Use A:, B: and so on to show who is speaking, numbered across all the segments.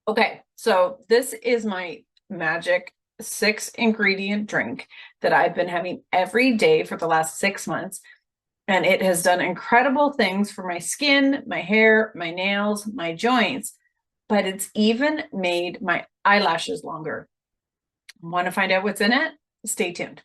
A: Okay, so this is my magic 6 ingredient drink that I've been having every day for the last 6 months. And it has done incredible things for my skin, my hair, my nails, my joints, but it's even made my eyelashes longer. Want to find out what's in it? Stay tuned.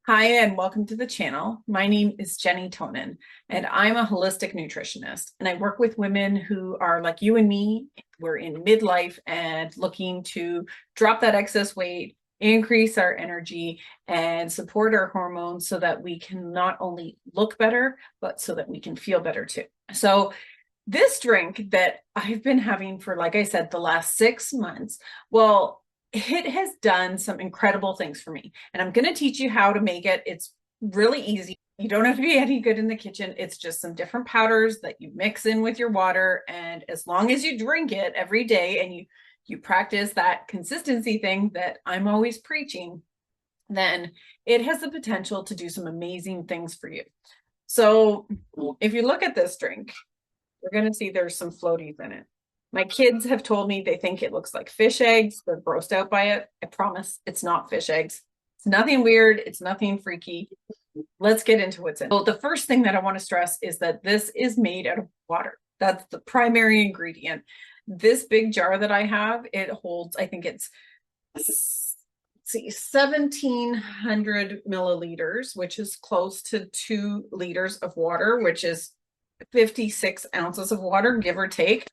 A: Hi, and welcome to the channel. My name is Genny Tonin, and I'm a holistic nutritionist. And I work with women who are like you and me. We're in midlife and looking to drop that excess weight, increase our energy, and support our hormones so that we can not only look better, but so that we can feel better too. So, this drink that I've been having for, like I said, the last 6 months, well, it has done some incredible things for me. And I'm going to teach you how to make it. It's really easy. You don't have to be any good in the kitchen. It's just some different powders that you mix in with your water. And as long as you drink it every day and you practice that consistency thing that I'm always preaching, then it has the potential to do some amazing things for you. So if you look at this drink, you're going to see there's some floaties in it. My kids have told me they think it looks like fish eggs. They're grossed out by it. I promise it's not fish eggs. It's nothing weird. It's nothing freaky. Let's get into what's in it. So the first thing that I want to stress is that this is made out of water. That's the primary ingredient. This big jar that I have, it holds, I think it's, let's see, 1,700 milliliters, which is close to 2 liters of water, which is 56 ounces of water, give or take.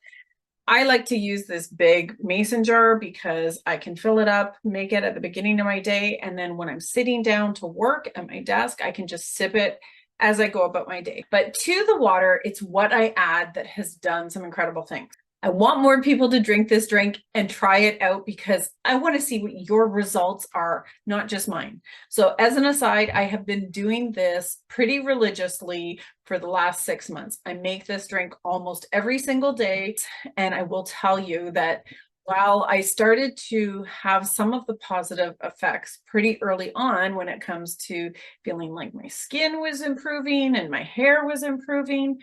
A: I like to use this big mason jar because I can fill it up, make it at the beginning of my day. And then when I'm sitting down to work at my desk, I can just sip it as I go about my day. But to the water, it's what I add that has done some incredible things. I want more people to drink this drink and try it out because I want to see what your results are, not just mine. So, as an aside, I have been doing this pretty religiously for the last 6 months. I make this drink almost every single day. And I will tell you that while I started to have some of the positive effects pretty early on when it comes to feeling like my skin was improving and my hair was improving,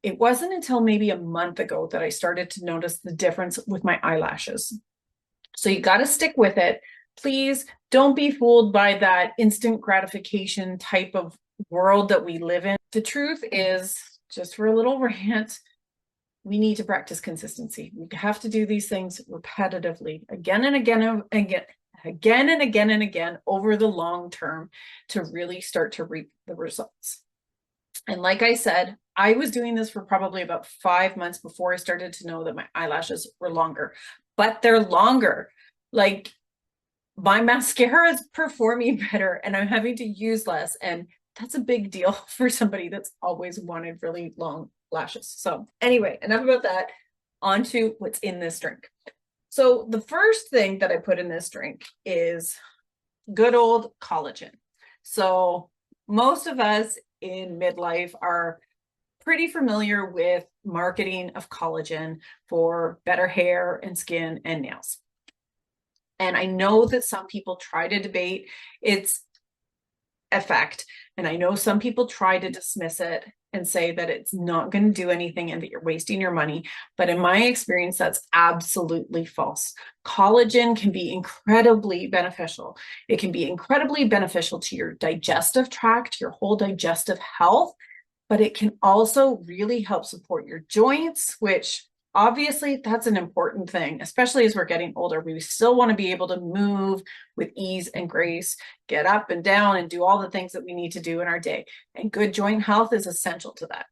A: it wasn't until maybe a month ago that I started to notice the difference with my eyelashes. So you got to stick with it. Please don't be fooled by that instant gratification type of world that we live in. The truth is, just for a little rant, we need to practice consistency. We have to do these things repetitively, again and again and again over the long term to really start to reap the results. And like I said, I was doing this for probably about 5 months before I started to know that my eyelashes were longer, but they're longer. Like my mascara is performing better and I'm having to use less. And that's a big deal for somebody that's always wanted really long lashes. So anyway, enough about that. On to what's in this drink. So the first thing that I put in this drink is good old collagen. So most of us in midlife are pretty familiar with marketing of collagen for better hair and skin and nails. And I know that some people try to debate its effect. And I know some people try to dismiss it and say that it's not going to do anything and that you're wasting your money. But in my experience, that's absolutely false. Collagen can be incredibly beneficial. It can be incredibly beneficial to your digestive tract, your whole digestive health, but it can also really help support your joints, which obviously that's an important thing, especially as we're getting older. We still want to be able to move with ease and grace, get up and down and do all the things that we need to do in our day. And good joint health is essential to that.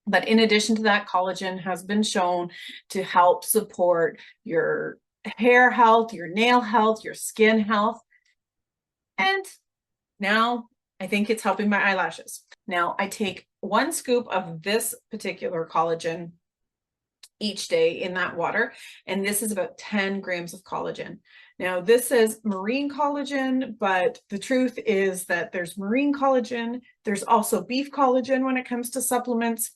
A: But in addition to that, collagen has been shown to help support your hair health, your nail health, your skin health. And now I think it's helping my eyelashes. Now I take 1 scoop of this particular collagen each day in that water. And this is about 10 grams of collagen. Now, this says marine collagen, but the truth is that there's marine collagen. There's also beef collagen when it comes to supplements.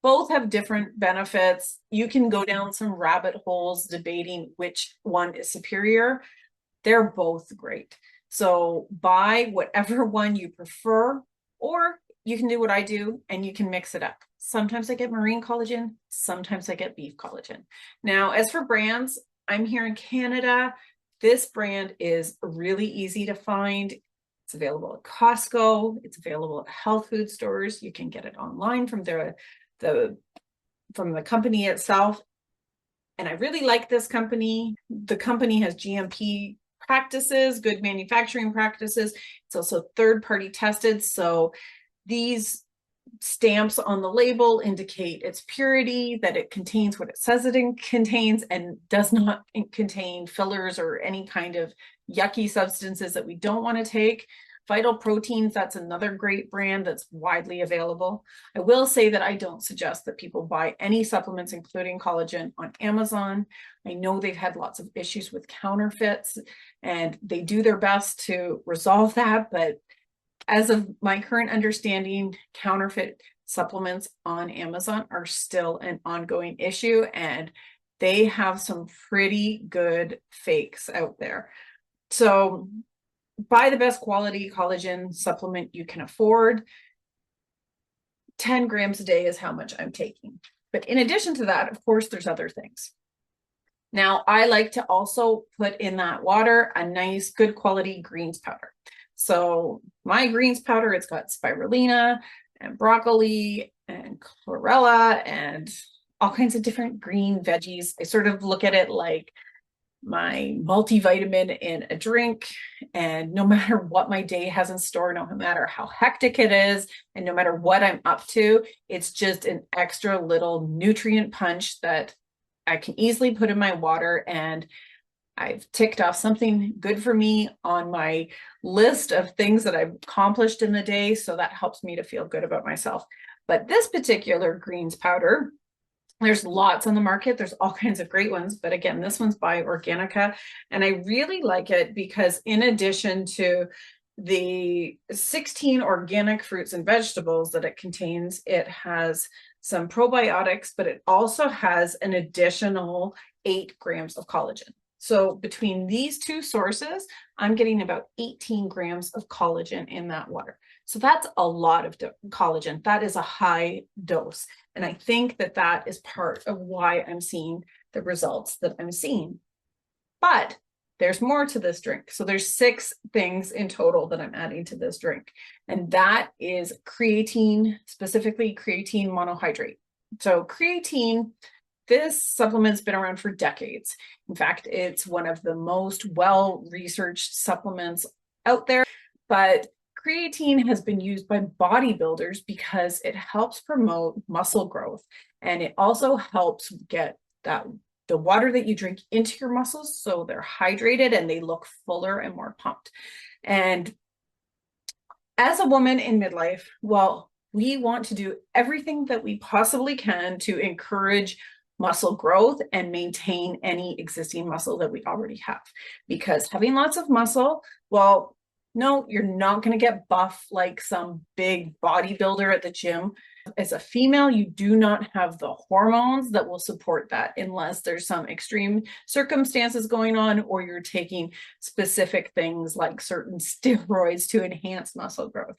A: Both have different benefits. You can go down some rabbit holes debating which one is superior. They're both great. So buy whatever one you prefer, or you can do what I do and you can mix it up. Sometimes I get marine collagen, sometimes I get beef collagen. Now, as for brands, I'm here in Canada. This brand is really easy to find. It's available at Costco. It's available at health food stores. You can get it online from the company itself. And I really like this company. The company has GMP practices, good manufacturing practices. It's also third-party tested. So these stamps on the label indicate its purity, that it contains what it says it contains, and does not contain fillers or any kind of yucky substances that we don't want to take. Vital Proteins, that's another great brand that's widely available. I will say that I don't suggest that people buy any supplements, including collagen, on Amazon. I know they've had lots of issues with counterfeits, and they do their best to resolve that, but as of my current understanding, counterfeit supplements on Amazon are still an ongoing issue, and they have some pretty good fakes out there. So buy the best quality collagen supplement you can afford. 10 grams a day is how much I'm taking. But in addition to that, of course, there's other things. Now, I like to also put in that water a nice, good quality greens powder. So my greens powder, it's got spirulina and broccoli and chlorella and all kinds of different green veggies. I sort of look at it like my multivitamin in a drink, and no matter what my day has in store, no matter how hectic it is, and no matter what I'm up to, it's just an extra little nutrient punch that I can easily put in my water, and I've ticked off something good for me on my list of things that I've accomplished in the day, so that helps me to feel good about myself. But this particular greens powder, there's lots on the market. There's all kinds of great ones. But again, this one's by Organica. And I really like it because in addition to the 16 organic fruits and vegetables that it contains, it has some probiotics, but it also has an additional 8 grams of collagen. So between these two sources, I'm getting about 18 grams of collagen in that water. So that's a lot of collagen. That is a high dose. And I think that that is part of why I'm seeing the results that I'm seeing. But there's more to this drink. So there's 6 things in total that I'm adding to this drink. And that is creatine, specifically creatine monohydrate. So creatine, this supplement's been around for decades. In fact, it's one of the most well-researched supplements out there. But creatine has been used by bodybuilders because it helps promote muscle growth, and it also helps get the water that you drink into your muscles so they're hydrated and they look fuller and more pumped. And as a woman in midlife, well, we want to do everything that we possibly can to encourage muscle growth and maintain any existing muscle that we already have, because having lots of muscle, well, no, you're not going to get buff like some big bodybuilder at the gym. As a female, you do not have the hormones that will support that unless there's some extreme circumstances going on, or you're taking specific things like certain steroids to enhance muscle growth.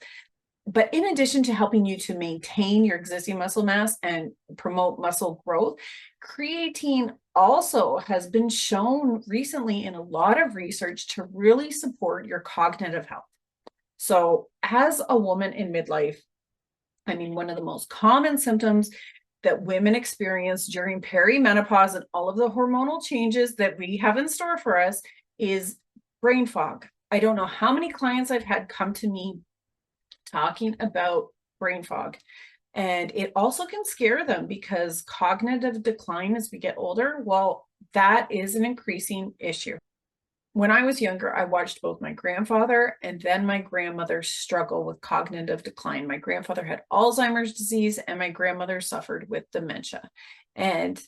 A: But in addition to helping you to maintain your existing muscle mass and promote muscle growth, creatine also has been shown recently in a lot of research to really support your cognitive health. So as a woman in midlife, I mean, one of the most common symptoms that women experience during perimenopause and all of the hormonal changes that we have in store for us is brain fog. I don't know how many clients I've had come to me talking about brain fog. And it also can scare them because cognitive decline as we get older, well, that is an increasing issue. When I was younger, I watched both my grandfather and then my grandmother struggle with cognitive decline. My grandfather had Alzheimer's disease and my grandmother suffered with dementia. And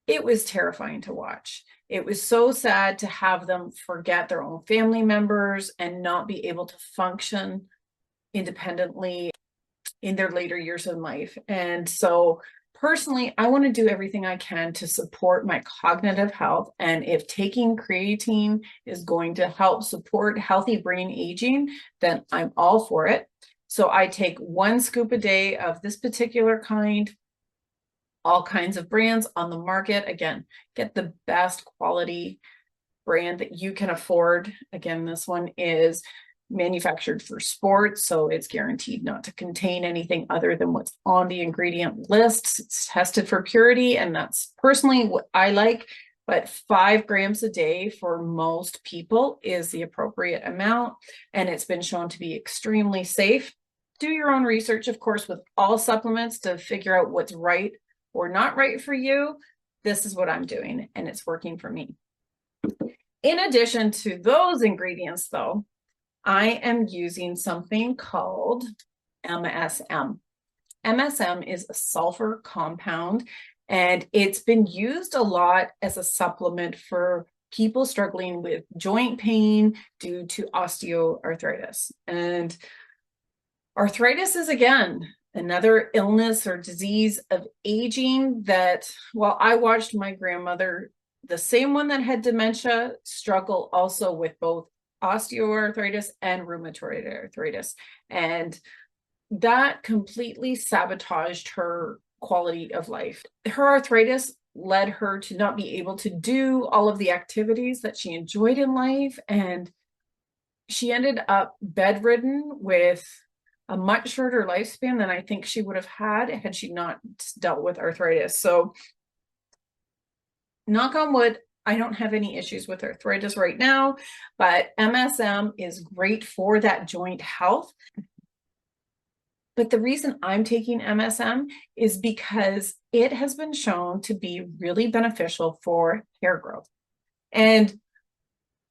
A: it was terrifying to watch. It was so sad to have them forget their own family members and not be able to function independently in their later years in life. And so personally, I want to do everything I can to support my cognitive health. And if taking creatine is going to help support healthy brain aging, then I'm all for it. So I take 1 scoop a day of this particular kind, all kinds of brands on the market. Again, get the best quality brand that you can afford. Again, this one is manufactured for sports, so it's guaranteed not to contain anything other than what's on the ingredient list. It's tested for purity, and that's personally what I like. But 5 grams a day for most people is the appropriate amount, and it's been shown to be extremely safe. Do your own research, of course, with all supplements to figure out what's right or not right for you. This is what I'm doing, and it's working for me. In addition to those ingredients, though, I am using something called MSM. MSM is a sulfur compound, and it's been used a lot as a supplement for people struggling with joint pain due to osteoarthritis. And arthritis is, again, another illness or disease of aging that, while I watched my grandmother, the same one that had dementia, struggle also with both osteoarthritis and rheumatoid arthritis. And that completely sabotaged her quality of life. Her arthritis led her to not be able to do all of the activities that she enjoyed in life. And she ended up bedridden with a much shorter lifespan than I think she would have had she not dealt with arthritis. So, knock on wood, I don't have any issues with arthritis right now, but MSM is great for that joint health. But the reason I'm taking MSM is because it has been shown to be really beneficial for hair growth. And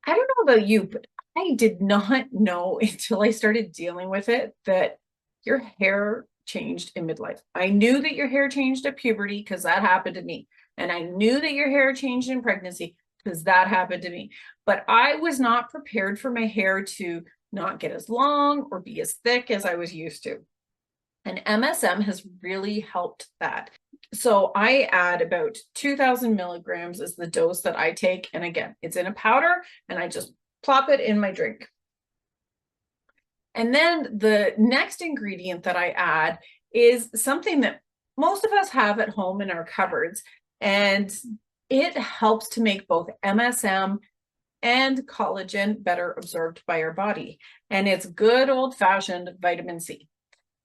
A: I don't know about you, but I did not know until I started dealing with it that your hair changed in midlife. I knew that your hair changed at puberty because that happened to me. And I knew that your hair changed in pregnancy because that happened to me. But I was not prepared for my hair to not get as long or be as thick as I was used to. And MSM has really helped that. So I add about 2,000 milligrams is the dose that I take. And again, it's in a powder, and I just plop it in my drink. And then the next ingredient that I add is something that most of us have at home in our cupboards, and it helps to make both MSM and collagen better absorbed by our body. And it's good old-fashioned vitamin C.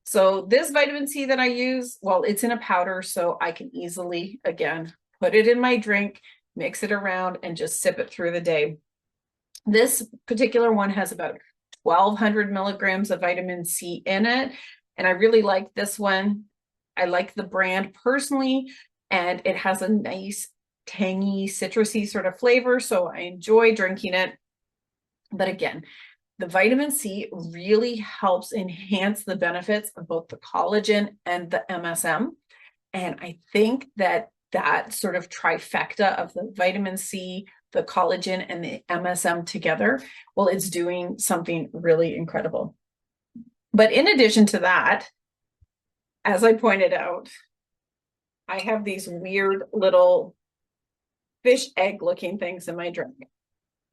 A: So this vitamin C that I use, well, it's in a powder, so I can easily, again, put it in my drink, mix it around, and just sip it through the day. This particular one has about 1,200 milligrams of vitamin C in it, and I really like this one. I like the brand personally, and it has a nice, tangy, citrusy sort of flavor, so I enjoy drinking it. But again, the vitamin C really helps enhance the benefits of both the collagen and the MSM. And I think that that sort of trifecta of the vitamin C, the collagen, and the MSM together, well, it's doing something really incredible. But in addition to that, as I pointed out, I have these weird little fish egg looking things in my drink.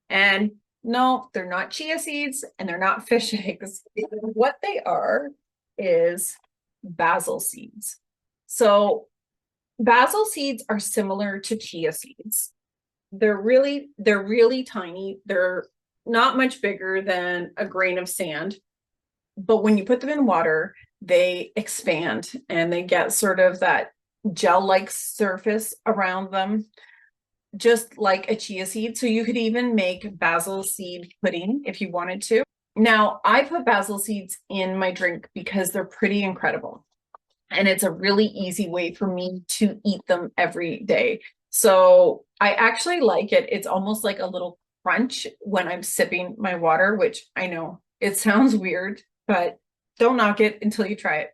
A: And no, they're not chia seeds and they're not fish eggs. What they are is basil seeds. So basil seeds are similar to chia seeds. They're really tiny. They're not much bigger than a grain of sand. But when you put them in water, they expand and they get sort of that gel-like surface around them, just like a chia seed. So you could even make basil seed pudding if you wanted to. Now, I put basil seeds in my drink because they're pretty incredible. And it's a really easy way for me to eat them every day. So I actually like it. It's almost like a little crunch when I'm sipping my water, which I know it sounds weird, but don't knock it until you try it.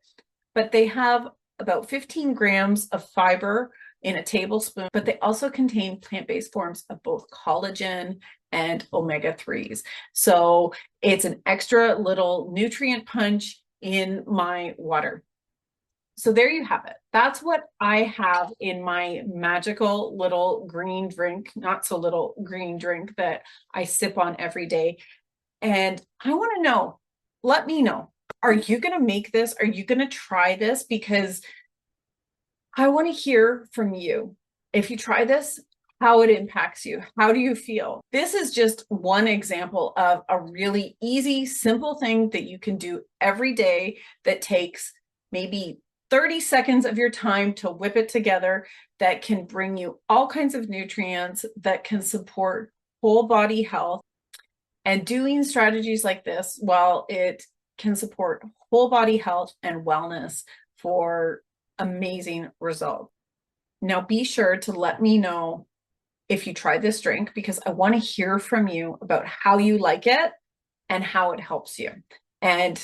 A: But they have about 15 grams of fiber in a tablespoon, but they also contain plant-based forms of both collagen and omega-3s. So it's an extra little nutrient punch in my water. So there you have it. That's what I have in my magical little green drink, not so little green drink that I sip on every day. And I want to know, let me know, Are you going to make this? Are you going to try this? Because I want to hear from you. If you try this, how it impacts you. How do you feel? This is just one example of a really easy, simple thing that you can do every day that takes maybe 30 seconds of your time to whip it together, that can bring you all kinds of nutrients, that can support whole body health. And doing strategies like this, while it can support whole body health and wellness for amazing results. Now, be sure to let me know if you try this drink, because I want to hear from you about how you like it and how it helps you. And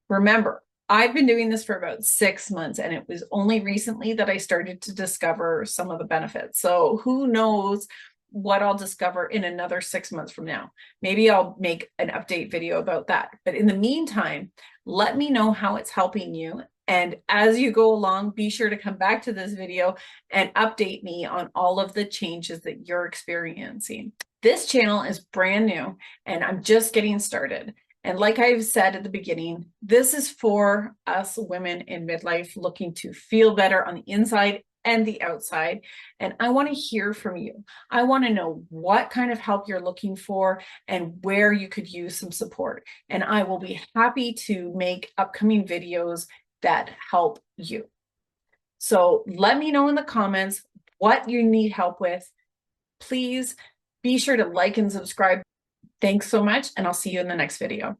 A: remember, I've been doing this for about 6 months, and it was only recently that I started to discover some of the benefits. So who knows what I'll discover in another 6 months from now. Maybe I'll make an update video about that. But in the meantime, let me know how it's helping you. And as you go along, be sure to come back to this video and update me on all of the changes that you're experiencing. This channel is brand new and I'm just getting started. And like I've said at the beginning, this is for us women in midlife looking to feel better on the inside and the outside. And I want to hear from you. I want to know what kind of help you're looking for and where you could use some support. And I will be happy to make upcoming videos that help you. So let me know in the comments what you need help with. Please be sure to like and subscribe. Thanks so much, and I'll see you in the next video.